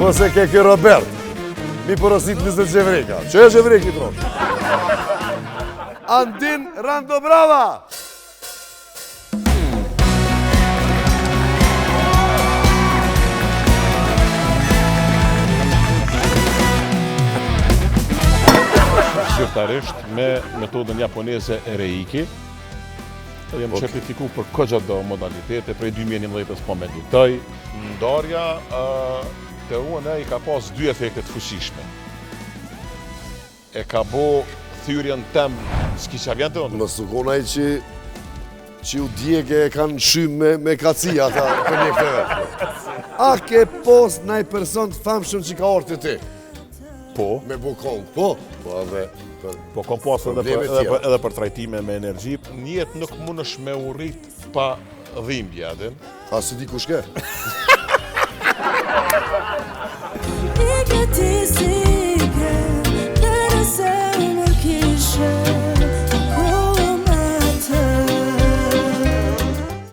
Po se ke kjo Robert, mi porosit 20 Gjevrika. Që e Gjevrik i tronë? Andin Rando Brava! Zyrtarisht me metodën japoneze Reiki. Jam certifiku për këgjado modalitete, prej 2011 po meditoj. Ndarja të unë i ka pas 2 efekte të fuqishme. E ka bo thyrjen tem, s'ki që vjen të unë? Më sukonaj që u djege e kanë shymë me kacia ata konjekteve. A ke pos naj person të famshëm që ka orë të ti? Po. Me bukon, po. Po edhe... Po kom pas edhe për trajtime me energji. Njetë nuk mund është me urrit pa dhimbje, adin. A së di kush ke?